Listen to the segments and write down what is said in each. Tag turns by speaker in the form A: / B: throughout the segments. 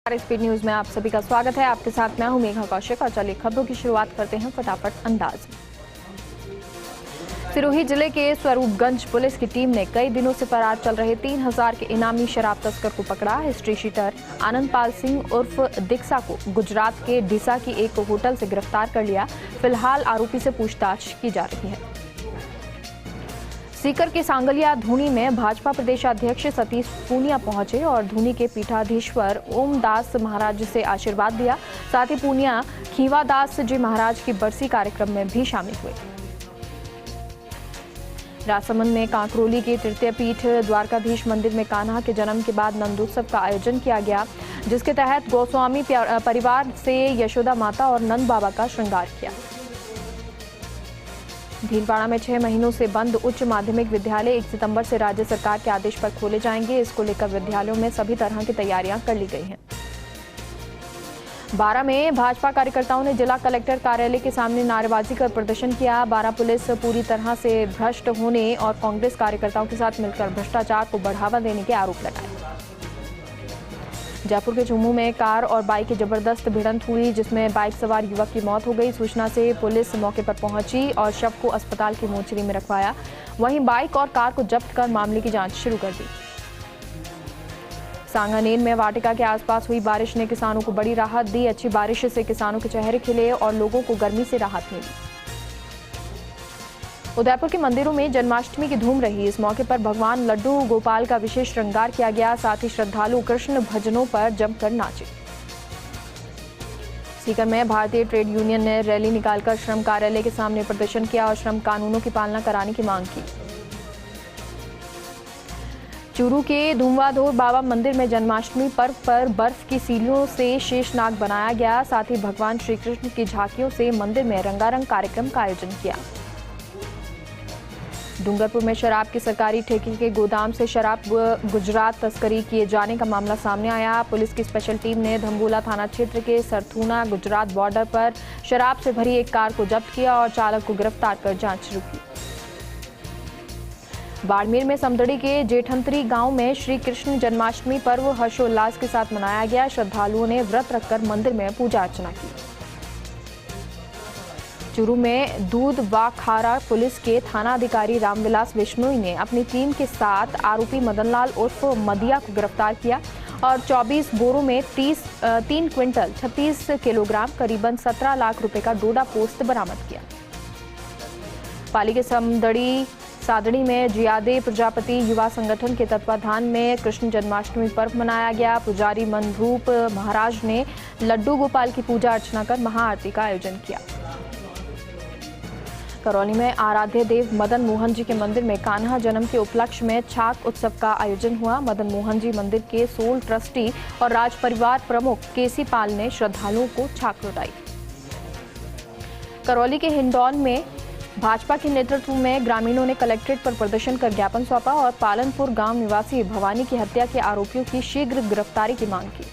A: Speed news में आप सभी का स्वागत है। आपके साथ मैं हूं मेघा कौशिक और चलिए खबरों की शुरुआत करते हैं फटाफट अंदाज। सिरोही जिले के स्वरूपगंज पुलिस की टीम ने कई दिनों से फरार चल रहे 3000 के इनामी शराब तस्कर को पकड़ा। हिस्ट्री शीटर आनंदपाल सिंह उर्फ दिक्सा को गुजरात के डीसा की एक होटल से गिरफ्तार कर लिया। फिलहाल आरोपी से पूछताछ की जा रही है। सीकर के सांगलिया धूनी में भाजपा प्रदेशाध्यक्ष सतीश पूनिया पहुंचे और धूनी के पीठाधीश्वर ओमदास महाराज से आशीर्वाद दिया। साथ ही पूनिया खीवादास जी महाराज की बरसी कार्यक्रम में भी शामिल हुए। राजसमंद में कांकरोली के तृतीय पीठ द्वारकाधीश मंदिर में कान्हा के जन्म के बाद नंदोत्सव का आयोजन किया गया, जिसके तहत गोस्वामी परिवार से यशोदा माता और नंद बाबा का श्रृंगार किया। भीलवाड़ा में 6 महीनों से बंद उच्च माध्यमिक विद्यालय 1 सितंबर से राज्य सरकार के आदेश पर खोले जाएंगे। इसको लेकर विद्यालयों में सभी तरह की तैयारियां कर ली गई हैं। बारां में भाजपा कार्यकर्ताओं ने जिला कलेक्टर कार्यालय के सामने नारेबाजी कर प्रदर्शन किया। बारां पुलिस पूरी तरह से भ्रष्ट होने और कांग्रेस कार्यकर्ताओं के साथ मिलकर भ्रष्टाचार को बढ़ावा देने के आरोप लगाए। जयपुर के चुमू में कार और बाइक की जबरदस्त भिड़ंत हुई, जिसमें बाइक सवार युवक की मौत हो गई। सूचना से पुलिस मौके पर पहुंची और शव को अस्पताल की मोर्चरी में रखवाया। वहीं बाइक और कार को जब्त कर मामले की जांच शुरू कर दी। सांगानेर में वाटिका के आसपास हुई बारिश ने किसानों को बड़ी राहत दी। अच्छी बारिश से किसानों के चेहरे खिले और लोगों को गर्मी से राहत मिली। उदयपुर के मंदिरों में जन्माष्टमी की धूम रही। इस मौके पर भगवान लड्डू गोपाल का विशेष श्रृंगार किया गया। साथ ही श्रद्धालु कृष्ण भजनों पर जमकर नाचे। सीकर में भारतीय ट्रेड यूनियन ने रैली निकालकर श्रम कार्यालय के सामने प्रदर्शन किया और श्रम कानूनों की पालना कराने की मांग की। चूरू के धुमवाधोर बाबा मंदिर में जन्माष्टमी पर्व पर बर्फ की सीलियों से शेषनाग बनाया गया। साथ ही भगवान श्री कृष्ण की झांकियों से मंदिर में रंगारंग कार्यक्रम का आयोजन किया। डूंगरपुर में शराब के सरकारी ठेके के गोदाम से शराब गुजरात तस्करी किए जाने का मामला सामने आया। पुलिस की स्पेशल टीम ने धम्बोला थाना क्षेत्र के सरथूना गुजरात बॉर्डर पर शराब से भरी एक कार को जब्त किया और चालक को गिरफ्तार कर जांच शुरू की। बाड़मेर में समदड़ी के जेठंतरी गांव में श्री कृष्ण जन्माष्टमी पर्व हर्षोल्लास के साथ मनाया गया। श्रद्धालुओं ने व्रत रखकर मंदिर में पूजा अर्चना की। चूरू में दूध वाखारा पुलिस के थाना अधिकारी रामविलास बिश्नोई ने अपनी टीम के साथ आरोपी मदनलाल उर्फ मदिया को गिरफ्तार किया और 24 बोरों में 3 क्विंटल 36 किलोग्राम करीबन 17 लाख रुपए का डोडा पोस्त बरामद किया। पाली के समदड़ी सादड़ी में जियादे प्रजापति युवा संगठन के तत्वाधान में कृष्ण जन्माष्टमी पर्व मनाया गया। पुजारी मनरूप महाराज ने लड्डू गोपाल की पूजा अर्चना कर महाआरती का आयोजन किया। करौली में आराध्य देव मदन मोहन जी के मंदिर में कान्हा जन्म के उपलक्ष्य में छाक उत्सव का आयोजन हुआ। मदन मोहन जी मंदिर के सोल ट्रस्टी और राज परिवार प्रमुख केसी पाल ने श्रद्धालुओं को छाक लौटाई। करौली के हिंडौन में भाजपा के नेतृत्व में ग्रामीणों ने कलेक्ट्रेट पर प्रदर्शन कर ज्ञापन सौंपा और पालनपुर गांव निवासी भवानी की हत्या के आरोपियों की शीघ्र गिरफ्तारी की मांग की।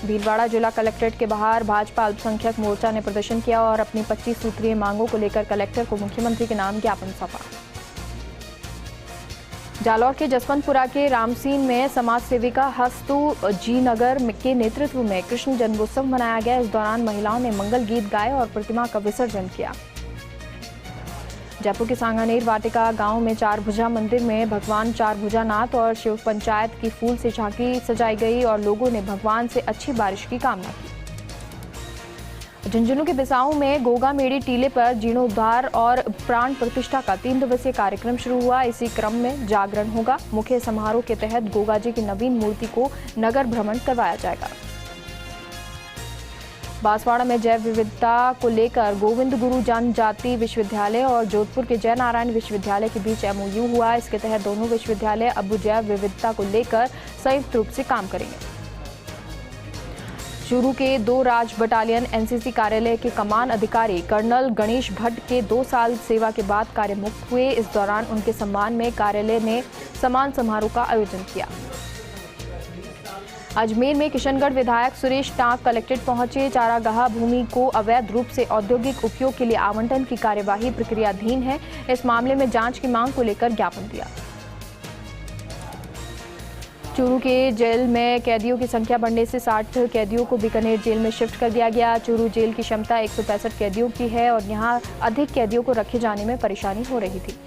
A: भीलवाड़ा जिला कलेक्ट्रेट के बाहर भाजपा अल्पसंख्यक मोर्चा ने प्रदर्शन किया और अपनी 25 सूत्रीय मांगों को लेकर कलेक्टर को मुख्यमंत्री के नाम ज्ञापन सौंपा। जालौर के जसवंतपुरा के रामसीन में समाज सेविका हस्तु जी नगर के नेतृत्व में कृष्ण जन्मोत्सव मनाया गया। इस दौरान महिलाओं ने मंगल गीत गाए और प्रतिमा का विसर्जन किया। जयपुर के सांगानेर वाटिका गांव में चारभुजा मंदिर में भगवान चारभुजानाथ और शिव पंचायत की फूल से झांकी सजाई गई और लोगों ने भगवान से अच्छी बारिश की कामना की। झुंझुनू के बिसाऊ में गोगा मेड़ी टीले पर जीर्णोद्धार और प्राण प्रतिष्ठा का 3 दिवसीय कार्यक्रम शुरू हुआ। इसी क्रम में जागरण होगा। मुख्य समारोह के तहत गोगा जी की नवीन मूर्ति को नगर भ्रमण करवाया जाएगा। बांसवाड़ा में जैव विविधता को लेकर गोविंद गुरु जनजाति विश्वविद्यालय और जोधपुर के जय नारायण विश्वविद्यालय के बीच MOU हुआ। इसके तहत दोनों विश्वविद्यालय अब जैव विविधता को लेकर संयुक्त रूप से काम करेंगे। चूरू के 2 राज बटालियन NCC कार्यालय के कमान अधिकारी कर्नल गणेश भट्ट के 2 साल सेवा के बाद कार्यमुक्त हुए। इस दौरान उनके सम्मान में कार्यालय ने सम्मान समारोह का आयोजन किया। अजमेर में किशनगढ़ विधायक सुरेश टांक कलेक्ट्रेट पहुंचे। चारागाह भूमि को अवैध रूप से औद्योगिक उपयोग के लिए आवंटन की कार्यवाही प्रक्रियाधीन है। इस मामले में जांच की मांग को लेकर ज्ञापन दिया। चूरू के जेल में कैदियों की संख्या बढ़ने से 60 कैदियों को बीकानेर जेल में शिफ्ट कर दिया गया। चूरू जेल की क्षमता 165 कैदियों की है और यहां अधिक कैदियों को रखे जाने में परेशानी हो रही थी।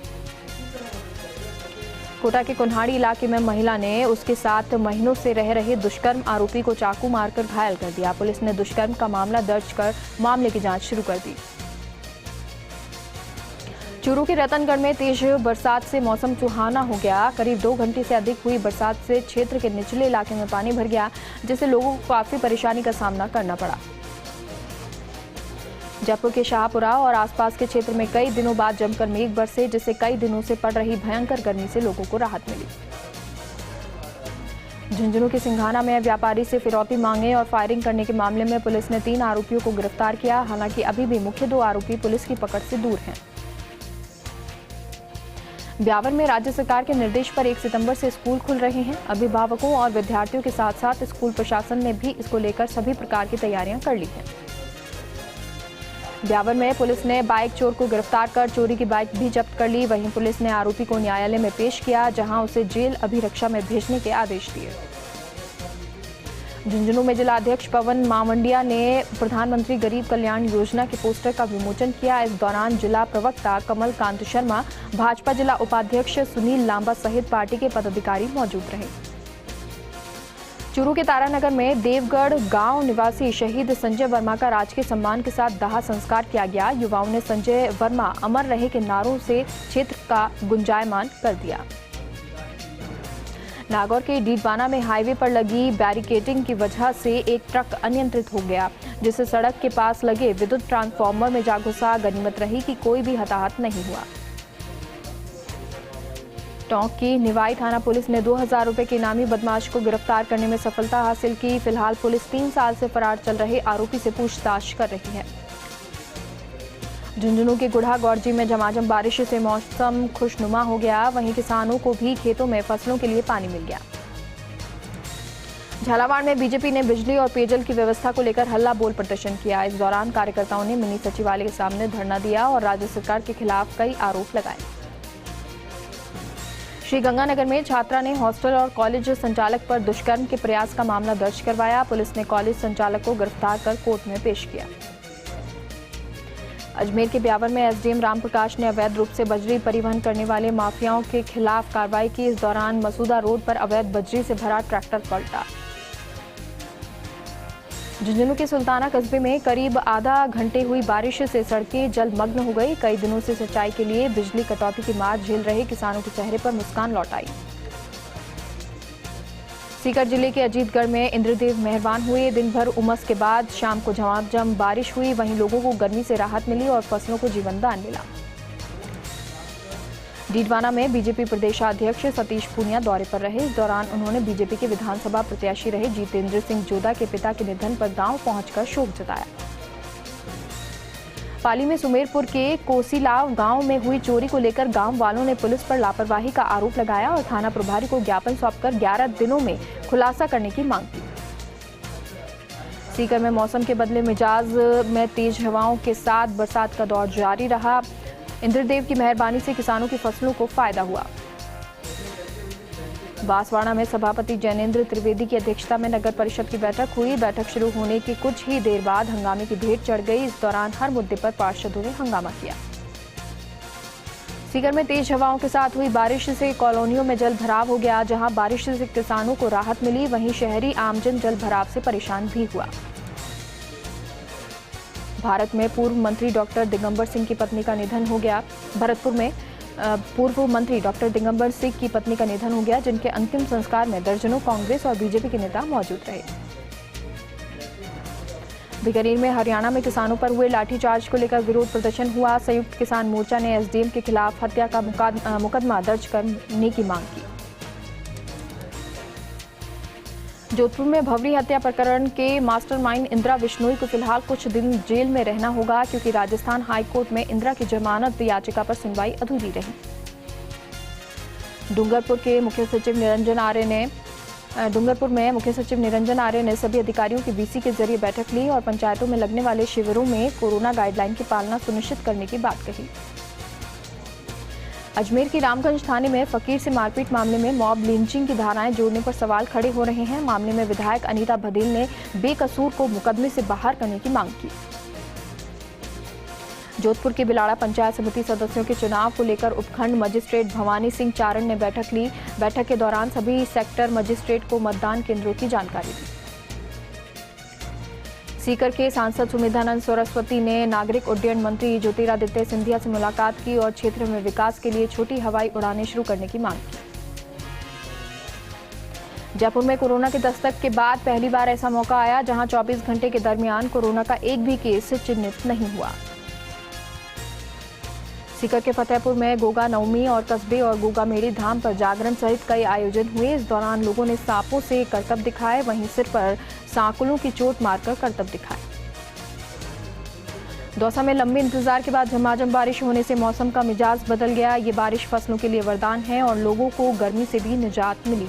A: कोटा के कुन्हाड़ी इलाके में महिला ने उसके साथ महीनों से रह रहे दुष्कर्म आरोपी को चाकू मारकर घायल कर दिया। पुलिस ने दुष्कर्म का मामला दर्ज कर मामले की जांच शुरू कर दी। चूरू के रतनगढ़ में तेज बरसात से मौसम सुहाना हो गया। करीब 2 घंटे से अधिक हुई बरसात से क्षेत्र के निचले इलाके में पानी भर गया, जिससे लोगों को काफी परेशानी का सामना करना पड़ा। जयपुर के शाहपुरा और आसपास के क्षेत्र में कई दिनों बाद जमकर मेघ बरसे, जिससे कई दिनों से पड़ रही भयंकर गर्मी से लोगों को राहत मिली। झुंझुनू के सिंघाना में व्यापारी से फिरौती मांगे और फायरिंग करने के मामले में पुलिस ने 3 आरोपियों को गिरफ्तार किया। हालांकि अभी भी मुख्य 2 आरोपी पुलिस की पकड़ से दूर हैं। ब्यावर में राज्य सरकार के निर्देश पर 1 सितंबर से स्कूल खुल रहे हैं। अभिभावकों और विद्यार्थियों के साथ साथ स्कूल प्रशासन ने भी इसको लेकर सभी प्रकार की तैयारियां कर ली हैं। ब्यावर में पुलिस ने बाइक चोर को गिरफ्तार कर चोरी की बाइक भी जब्त कर ली। वहीं पुलिस ने आरोपी को न्यायालय में पेश किया, जहां उसे जेल अभिरक्षा में भेजने के आदेश दिए। झुंझुनू में जिलाध्यक्ष पवन मावंडिया ने प्रधानमंत्री गरीब कल्याण योजना के पोस्टर का विमोचन किया। इस दौरान जिला प्रवक्ता कमल कांत शर्मा, भाजपा जिला उपाध्यक्ष सुनील लांबा सहित पार्टी के पदाधिकारी मौजूद रहे। चूरू के तारानगर में देवगढ़ गांव निवासी शहीद संजय वर्मा का राजकीय सम्मान के साथ दाह संस्कार किया गया। युवाओं ने संजय वर्मा अमर रहे के नारों से क्षेत्र का गुंजायमान कर दिया। नागौर के डीडवाना में हाईवे पर लगी बैरिकेडिंग की वजह से एक ट्रक अनियंत्रित हो गया, जिससे सड़क के पास लगे विद्युत ट्रांसफार्मर में जा घुसा। गनीमत रही कि कोई भी हताहत नहीं हुआ। टोंक की निवाई थाना पुलिस ने 2000 रुपए के इनामी बदमाश को गिरफ्तार करने में सफलता हासिल की। फिलहाल पुलिस 3 साल से फरार चल रहे आरोपी से पूछताछ कर रही है। झुंझुनू के गुढ़ा गौरजी में झमाझम बारिश से मौसम खुशनुमा हो गया। वहीं किसानों को भी खेतों में फसलों के लिए पानी मिल गया। झालावाड़ में बीजेपी ने बिजली और पेयजल की व्यवस्था को लेकर हल्ला बोल प्रदर्शन किया। इस दौरान कार्यकर्ताओं ने मिनी सचिवालय के सामने धरना दिया और राज्य सरकार के खिलाफ कई आरोप लगाए। श्रीगंगानगर में छात्रा ने हॉस्टल और कॉलेज संचालक पर दुष्कर्म के प्रयास का मामला दर्ज करवाया। पुलिस ने कॉलेज संचालक को गिरफ्तार कर कोर्ट में पेश किया। अजमेर के ब्यावर में एसडीएम रामप्रकाश ने अवैध रूप से बजरी परिवहन करने वाले माफियाओं के खिलाफ कार्रवाई की। इस दौरान मसूदा रोड पर अवैध बजरी से भरा ट्रैक्टर पलटा। झुंझुनू के सुल्ताना कस्बे में करीब आधा घंटे हुई बारिश से सड़कें जलमग्न हो गई। कई दिनों से सिंचाई के लिए बिजली कटौती की मार झेल रहे किसानों के चेहरे पर मुस्कान लौट आई। सीकर जिले के अजीतगढ़ में इंद्रदेव मेहरबान हुए। दिन भर उमस के बाद शाम को झमाझम बारिश हुई। वहीं लोगों को गर्मी से राहत मिली और फसलों को जीवनदान मिला। डीडवाना में बीजेपी प्रदेशाध्यक्ष सतीश पूनिया दौरे पर रहे। इस दौरान उन्होंने बीजेपी के विधानसभा प्रत्याशी रहे जितेंद्र सिंह जोधा के पिता के निधन पर गांव पहुंचकर शोक जताया। पाली में सुमेरपुर के कोसीलाव गांव में हुई चोरी को लेकर गांव वालों ने पुलिस पर लापरवाही का आरोप लगाया और थाना प्रभारी को ज्ञापन सौंपकर 11 दिनों में खुलासा करने की मांग की। सीकर में मौसम के बदले मिजाज में तेज हवाओं के साथ बरसात का दौर जारी रहा। इंद्रदेव की मेहरबानी से किसानों की फसलों को फायदा हुआ। बांसवाड़ा में सभापति जैनेन्द्र त्रिवेदी की अध्यक्षता में नगर परिषद की बैठक हुई। बैठक शुरू होने की कुछ ही देर बाद हंगामे की भेंट चढ़ गई। इस दौरान हर मुद्दे पर पार्षदों ने हंगामा किया। सीकर में तेज हवाओं के साथ हुई बारिश से कॉलोनियों में जल भराव हो गया। जहां बारिश से किसानों को राहत मिली, वहीं शहरी आमजन जल भराव से परेशान भी हुआ। भारत में पूर्व मंत्री डॉक्टर दिगंबर सिंह की पत्नी का निधन हो गया। भरतपुर में पूर्व मंत्री डॉक्टर दिगंबर सिंह की पत्नी का निधन हो गया, जिनके अंतिम संस्कार में दर्जनों कांग्रेस और बीजेपी के नेता मौजूद रहे। बीकानेर में हरियाणा में किसानों पर हुए लाठीचार्ज को लेकर विरोध प्रदर्शन हुआ। संयुक्त किसान मोर्चा ने एसडीएम के खिलाफ हत्या का मुकदमा दर्ज करने की मांग की। जोधपुर में भवरी हत्या प्रकरण के मास्टरमाइंड इंदिरा विश्नोई को फिलहाल कुछ दिन जेल में रहना होगा, क्योंकि राजस्थान हाईकोर्ट में इंदिरा की जमानत याचिका पर सुनवाई अधूरी रही। डूंगरपुर में मुख्य सचिव निरंजन आर्य ने सभी अधिकारियों की वीसी के जरिए बैठक ली और पंचायतों में लगने वाले शिविरों में कोरोना गाइडलाइन की पालना सुनिश्चित करने की बात कही। अजमेर की रामगंज थाने में फकीर से मारपीट मामले में मॉब लिंचिंग की धाराएं जोड़ने पर सवाल खड़े हो रहे हैं। मामले में विधायक अनीता बघेल ने बेकसूर को मुकदमे से बाहर करने की मांग की। जोधपुर के बिलाड़ा पंचायत समिति सदस्यों के चुनाव को लेकर उपखंड मजिस्ट्रेट भवानी सिंह चारण ने बैठक ली। बैठक के दौरान सभी सेक्टर मजिस्ट्रेट को मतदान केंद्रों की जानकारी दी। सीकर के सांसद सुमेधानंद सरस्वती ने नागरिक उड्डयन मंत्री ज्योतिरादित्य सिंधिया से मुलाकात की और क्षेत्र में विकास के लिए छोटी हवाई उड़ानें शुरू करने की मांग की। जयपुर में कोरोना के दस्तक के बाद पहली बार ऐसा मौका आया जहां 24 घंटे के दरमियान कोरोना का एक भी केस चिन्हित नहीं हुआ। सीकर के फतेहपुर में गोगा नवमी और कस्बे और गोगा मेड़ी धाम पर जागरण सहित कई आयोजन हुए। इस दौरान लोगों ने सांपों से करतब दिखाए, वहीं सिर पर सांकुलों की चोट मारकर करतब दिखाए। दौसा में लंबे इंतजार के बाद झमाझम बारिश होने से मौसम का मिजाज बदल गया। ये बारिश फसलों के लिए वरदान है और लोगों को गर्मी से भी निजात मिली।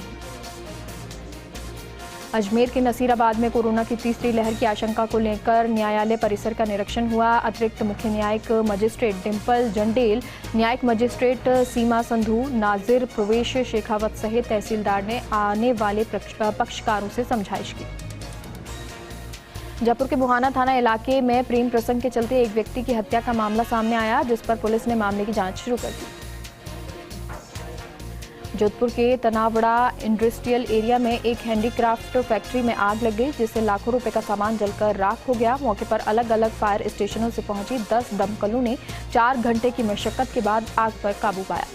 A: अजमेर के नसीराबाद में कोरोना की तीसरी लहर की आशंका को लेकर न्यायालय परिसर का निरीक्षण हुआ। अतिरिक्त मुख्य न्यायिक मजिस्ट्रेट डिम्पल जंडेल, न्यायिक मजिस्ट्रेट सीमा संधू, नाजिर प्रवेश शेखावत सहित तहसीलदार ने आने वाले पक्षकारों से समझाइश की। जयपुर के बुहाना थाना इलाके में प्रेम प्रसंग के चलते एक व्यक्ति की हत्या का मामला सामने आया, जिस पर पुलिस ने मामले की जांच शुरू कर दी। जोधपुर के तनावड़ा इंडस्ट्रियल एरिया में एक हैंडीक्राफ्ट फैक्ट्री में आग लग गई, जिससे लाखों रुपए का सामान जलकर राख हो गया। मौके पर अलग अलग फायर स्टेशनों से पहुंची 10 दमकलों ने 4 घंटे की मशक्कत के बाद आग पर काबू पाया।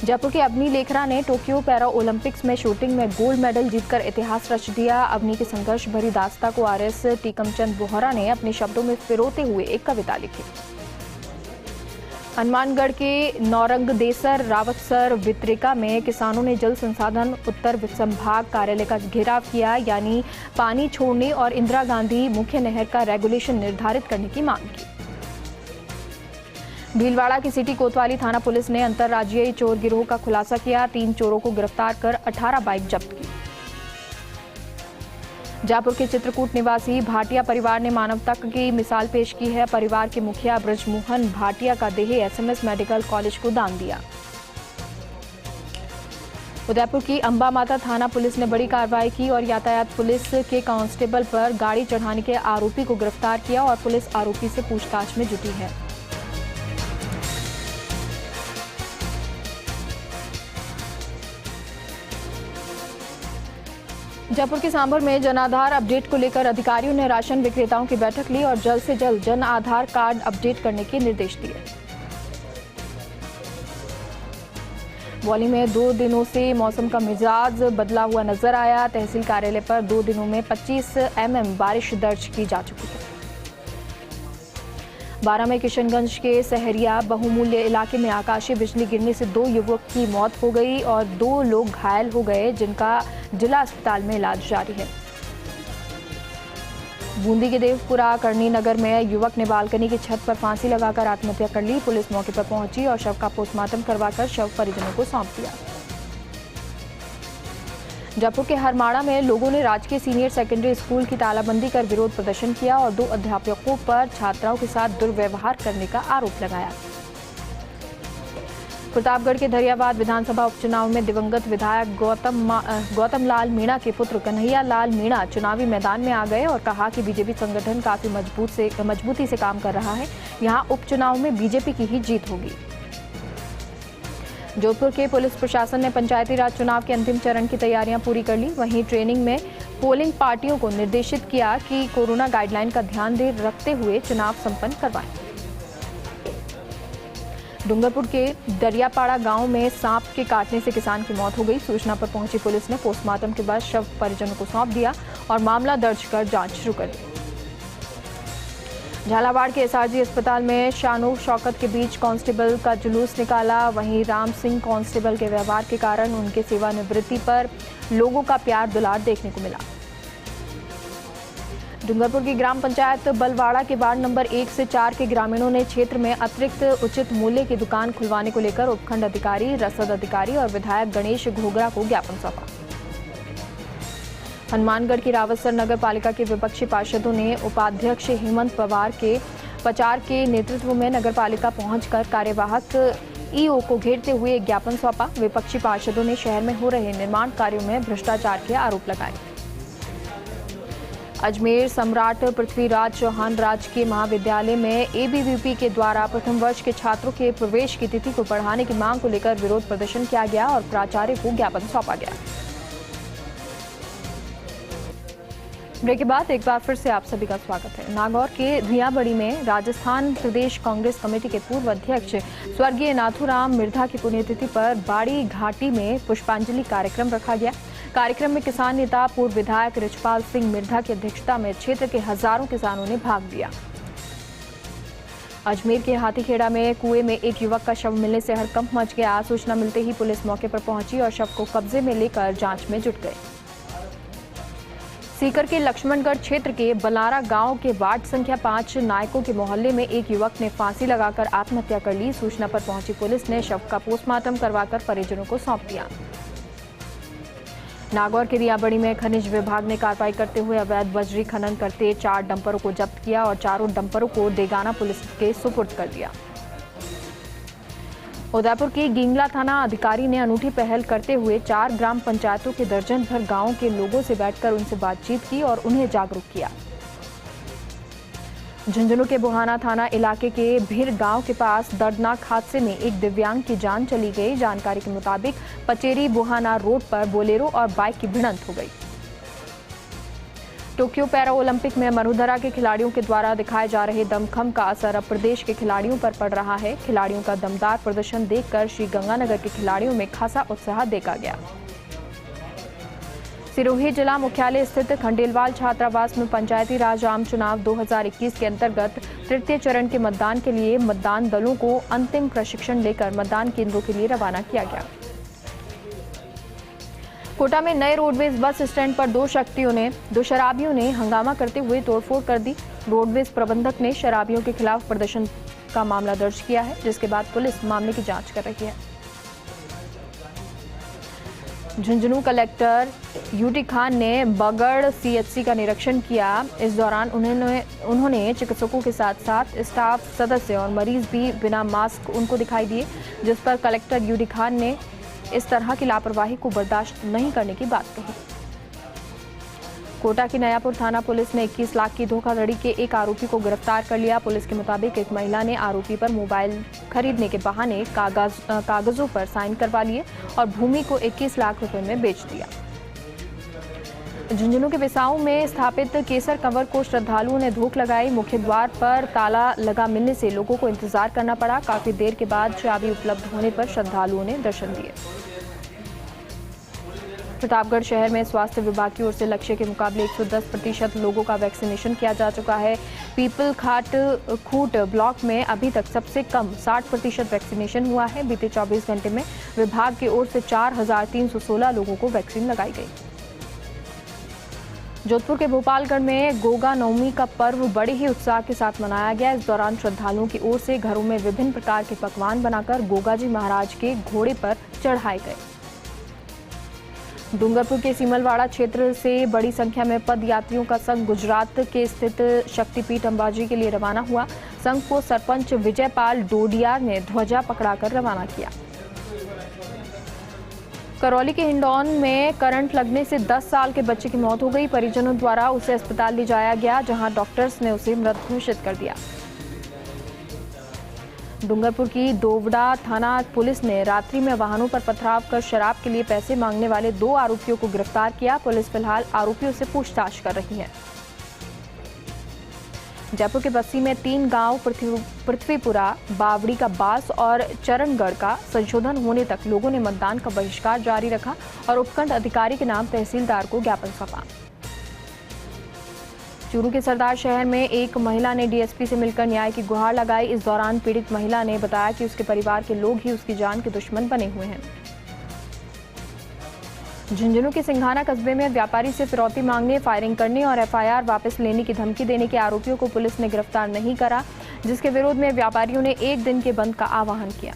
A: जयपुर के अवनी लेखरा ने टोक्यो पैरा ओलंपिक्स में शूटिंग में गोल्ड मेडल जीतकर इतिहास रच दिया। अवनी की संघर्ष भरी दास्ता को आरएस टीकमचंद बोहरा ने अपने शब्दों में पिरोते हुए एक कविता लिखी। हनुमानगढ़ के नौरंगदेसर रावतसर वित्रिका में किसानों ने जल संसाधन उत्तर संभाग कार्यालय का घेराव किया, यानी पानी छोड़ने और इंदिरा गांधी मुख्य नहर का रेगुलेशन निर्धारित करने की मांग की। भीलवाड़ा की सिटी कोतवाली थाना पुलिस ने अंतर्राज्यीय चोर गिरोह का खुलासा किया। 3 चोरों को गिरफ्तार कर 18 बाइक जब्त की। जयपुर के चित्रकूट निवासी भाटिया परिवार ने मानवता की मिसाल पेश की है। परिवार के मुखिया ब्रजमोहन भाटिया का देह एसएमएस मेडिकल कॉलेज को दान दिया। उदयपुर की अंबा माता थाना पुलिस ने बड़ी कार्रवाई की और यातायात पुलिस के कांस्टेबल पर गाड़ी चढ़ाने के आरोपी को गिरफ्तार किया और पुलिस आरोपी से पूछताछ में जुटी है। जयपुर के सांभर में जन आधार अपडेट को लेकर अधिकारियों ने राशन विक्रेताओं की बैठक ली और जल्द से जल्द जन आधार कार्ड अपडेट करने के निर्देश दिए। बौली में 2 दिनों से मौसम का मिजाज बदला हुआ नजर आया। तहसील कार्यालय पर 2 दिनों में 25 mm बारिश दर्ज की जा चुकी है। 12 में किशनगंज के सहरिया बहुमूल्य इलाके में आकाशीय बिजली गिरने से 2 युवक की मौत हो गई और 2 लोग घायल हो गए, जिनका जिला अस्पताल में इलाज जारी है। बूंदी के देवपुरा करनी नगर में युवक ने बालकनी की छत पर फांसी लगाकर आत्महत्या कर ली। पुलिस मौके पर पहुंची और शव का पोस्टमार्टम करवाकर शव परिजनों को सौंप दिया। जयपुर के हरमाड़ा में लोगों ने राजकीय सीनियर सेकेंडरी स्कूल की तालाबंदी कर विरोध प्रदर्शन किया और 2 अध्यापकों पर छात्राओं के साथ दुर्व्यवहार करने का आरोप लगाया। प्रतापगढ़ के धरियावाद विधानसभा उपचुनाव में दिवंगत विधायक गौतम लाल मीणा के पुत्र कन्हैया लाल मीणा चुनावी मैदान में आ गए और कहा कि बीजेपी संगठन काफी मजबूती से काम कर रहा है। यहां उपचुनाव में बीजेपी की ही जीत होगी। जोधपुर के पुलिस प्रशासन ने पंचायती राज चुनाव के अंतिम चरण की तैयारियां पूरी कर ली। वहीं ट्रेनिंग में पोलिंग पार्टियों को निर्देशित किया कि कोरोना गाइडलाइन का ध्यान रखते हुए चुनाव संपन्न करवाएं। डूंगरपुर के दरियापाड़ा गांव में सांप के काटने से किसान की मौत हो गई। सूचना पर पहुंची पुलिस ने पोस्टमार्टम के बाद शव परिजनों को सौंप दिया और मामला दर्ज कर जांच शुरू कर दी। झालावाड़ के एसआरजी अस्पताल में शानो शौकत के बीच कांस्टेबल का जुलूस निकाला। वहीं राम सिंह कांस्टेबल के व्यवहार के कारण उनके सेवानिवृत्ति पर लोगों का प्यार दुलार देखने को मिला। डूंगरपुर की ग्राम पंचायत बलवाड़ा के वार्ड नंबर 1 से 4 के ग्रामीणों ने क्षेत्र में अतिरिक्त उचित मूल्य की दुकान खुलवाने को लेकर उपखंड अधिकारी, रसद अधिकारी और विधायक गणेश घोगरा को ज्ञापन सौंपा। हनुमानगढ़ की रावतसर नगर पालिका के विपक्षी पार्षदों ने उपाध्यक्ष हेमंत पवार के पचार के नेतृत्व में नगरपालिका पहुंचकर कार्यवाहक ईओ को घेरते हुए एक ज्ञापन सौंपा। विपक्षी पार्षदों ने शहर में हो रहे निर्माण कार्यों में भ्रष्टाचार के आरोप लगाए। अजमेर सम्राट पृथ्वीराज चौहान राजकीय महाविद्यालय में एबीवीपी के द्वारा प्रथम वर्ष के छात्रों के प्रवेश की तिथि को बढ़ाने की मांग को लेकर विरोध प्रदर्शन किया गया और प्राचार्य को ज्ञापन सौंपा गया। ब्रेक के बाद एक बार फिर से आप सभी का स्वागत है। नागौर के धियाबड़ी में राजस्थान प्रदेश कांग्रेस कमेटी के पूर्व अध्यक्ष स्वर्गीय नाथूराम मिर्धा की पुण्यतिथि पर बाड़ी घाटी में पुष्पांजलि कार्यक्रम रखा गया। कार्यक्रम में किसान नेता पूर्व विधायक रिचपाल सिंह मिर्धा की अध्यक्षता में क्षेत्र के हजारों किसानों ने भाग लिया। अजमेर के हाथीखेड़ा में कुएं में एक युवक का शव मिलने से हड़कंप मच गया। सूचना मिलते ही पुलिस मौके पर पहुंची और शव को कब्जे में लेकर जांच में जुट गई। सीकर के लक्ष्मणगढ़ क्षेत्र के बलारा गांव के वार्ड संख्या 5 नायकों के मोहल्ले में एक युवक ने फांसी लगाकर आत्महत्या कर ली। सूचना पर पहुंची पुलिस ने शव का पोस्टमार्टम करवाकर परिजनों को सौंप दिया। नागौर के रियाबड़ी में खनिज विभाग ने कार्रवाई करते हुए अवैध बजरी खनन करते 4 डंपरों को जब्त किया और चारों डंपरों को देगाना पुलिस के सुपुर्द कर दिया। उदयपुर के गिंगला थाना अधिकारी ने अनूठी पहल करते हुए 4 ग्राम पंचायतों के दर्जन भर गांवों के लोगों से बैठकर उनसे बातचीत की और उन्हें जागरूक किया। झुंझुनू के बुहाना थाना इलाके के भीर गांव के पास दर्दनाक हादसे में एक दिव्यांग की जान चली गई। जानकारी के मुताबिक पचेरी बुहाना रोड पर बोलेरो और बाइक की भिड़ंत हो गई। टोक्यो पैरा ओलंपिक में मरुधरा के खिलाड़ियों के द्वारा दिखाए जा रहे दमखम का असर अब प्रदेश के खिलाड़ियों पर पड़ रहा है। खिलाड़ियों का दमदार प्रदर्शन देखकर श्रीगंगानगर के खिलाड़ियों में खासा उत्साह देखा गया। सिरोही जिला मुख्यालय स्थित खंडेलवाल छात्रावास में पंचायती राज आम चुनाव 2021 के अंतर्गत तृतीय चरण के मतदान के लिए मतदान दलों को अंतिम प्रशिक्षण लेकर मतदान केंद्रों के लिए रवाना किया गया। कोटा में नए रोडवेज बस स्टैंड पर दो शराबियों ने हंगामा करते हुए तोड़फोड़ कर दी। रोडवेज प्रबंधक ने शराबियों के खिलाफ प्रदर्शन का मामला दर्ज किया है, जिसके बाद पुलिस मामले की जांच कर रही है। झुंझुनू कलेक्टर यूटी खान ने बगड़ सीएचसी का निरीक्षण किया। इस दौरान उन्होंने चिकित्सकों के साथ साथ स्टाफ सदस्य और मरीज भी बिना मास्क उनको दिखाई दिए, जिस पर कलेक्टर यूटी खान ने इस तरह की लापरवाही को बर्दाश्त नहीं करने की बात कही। कोटा की नयापुर थाना पुलिस ने 21 लाख की धोखाधड़ी के एक आरोपी को गिरफ्तार कर लिया। पुलिस के मुताबिक एक महिला ने आरोपी पर मोबाइल खरीदने के बहाने कागजों पर साइन करवा लिए और भूमि को 21 लाख रुपए में बेच दिया। झुंझुनू के बिसाऊ में स्थापित केसर कंवर को श्रद्धालुओं ने धोख लगाई। मुख्य द्वार पर ताला लगा मिलने से लोगों को इंतजार करना पड़ा। काफी देर के बाद चाबी उपलब्ध होने पर श्रद्धालुओं ने दर्शन दिए। प्रतापगढ़ शहर में स्वास्थ्य विभाग की ओर से लक्ष्य के मुकाबले 110% लोगों का वैक्सीनेशन किया जा चुका है। पीपल खूट ब्लॉक में अभी तक सबसे कम 60% वैक्सीनेशन हुआ है। बीते 24 घंटे में विभाग की ओर से 4,316 लोगों को वैक्सीन लगाई गई। जोधपुर के भोपालगढ़ में गोगा नवमी का पर्व बड़े ही उत्साह के साथ मनाया गया। इस दौरान श्रद्धालुओं की ओर से घरों में विभिन्न प्रकार के पकवान बनाकर गोगाजी महाराज के घोड़े पर चढ़ाए गए। डूंगरपुर के सीमलवाड़ा क्षेत्र से बड़ी संख्या में पद यात्रियों का संघ गुजरात के स्थित शक्तिपीठ अंबाजी के लिए रवाना हुआ। संघ को सरपंच विजयपाल डोडिया ने ध्वजा पकड़ाकर रवाना किया। करौली के हिंडौन में करंट लगने से 10 साल के बच्चे की मौत हो गई। परिजनों द्वारा उसे अस्पताल ले जाया गया, जहां डॉक्टर्स ने उसे मृत घोषित कर दिया। डूंगरपुर की दोवड़ा थाना पुलिस ने रात्रि में वाहनों पर पथराव कर शराब के लिए पैसे मांगने वाले 2 आरोपियों को गिरफ्तार किया। पुलिस फिलहाल आरोपियों से पूछताछ कर रही है। जयपुर के बस्सी में 3 गांव पृथ्वीपुरा, बावड़ी का बास और चरणगढ़ का संशोधन होने तक लोगों ने मतदान का बहिष्कार जारी रखा और उपखंड अधिकारी के नाम तहसीलदार को ज्ञापन सौंपा। चूरू के सरदार शहर में एक महिला ने डीएसपी से मिलकर न्याय की गुहार लगाई। इस दौरान पीड़ित महिला ने बताया कि उसके परिवार के लोग ही उसकी जान के दुश्मन बने हुए हैं। झुंझुनू के सिंघाना कस्बे में व्यापारी से फिरौती मांगने, फायरिंग करने और एफआईआर वापस लेने की धमकी देने के आरोपियों को पुलिस ने गिरफ्तार नहीं करा, जिसके विरोध में व्यापारियों ने 1 दिन के बंद का आह्वान किया।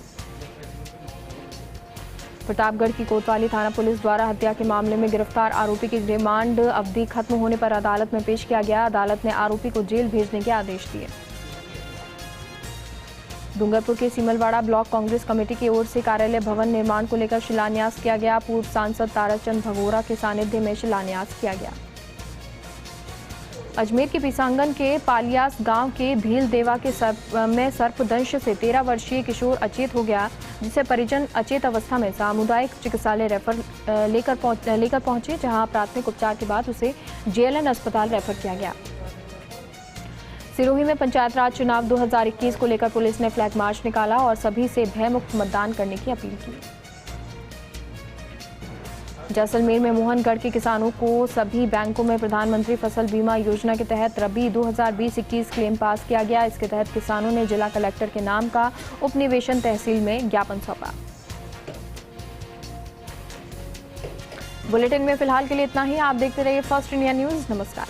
A: प्रतापगढ़ की कोतवाली थाना पुलिस द्वारा हत्या के मामले में गिरफ्तार आरोपी की रिमांड अवधि खत्म होने पर अदालत में पेश किया गया। अदालत ने आरोपी को जेल भेजने के आदेश दिए। डूंगरपुर के सिमलवाड़ा ब्लॉक कांग्रेस कमेटी की ओर से कार्यालय भवन निर्माण को लेकर शिलान्यास किया गया। पूर्व सांसद ताराचंद भगोरा के सानिध्य में शिलान्यास किया गया। अजमेर के पिसांगन के पालियास गांव के भील देवा के सर्पदंश से 13 वर्षीय किशोर अचेत हो गया, जिसे परिजन अचेत अवस्था में सामुदायिक चिकित्सालय लेकर पहुंचे, जहां प्राथमिक उपचार के बाद उसे जेएलएन अस्पताल रेफर किया गया। सिरोही में पंचायत राज चुनाव 2021 को लेकर पुलिस ने फ्लैग मार्च निकाला और सभी से भयमुक्त मतदान करने की अपील की। जैसलमेर में मोहनगढ़ के किसानों को सभी बैंकों में प्रधानमंत्री फसल बीमा योजना के तहत रबी 2020-21 क्लेम पास किया गया। इसके तहत किसानों ने जिला कलेक्टर के नाम का उपनिवेशन तहसील में ज्ञापन सौंपा। बुलेटिन में फिलहाल के लिए इतना ही। आप देखते रहिए फर्स्ट इंडिया न्यूज। नमस्कार।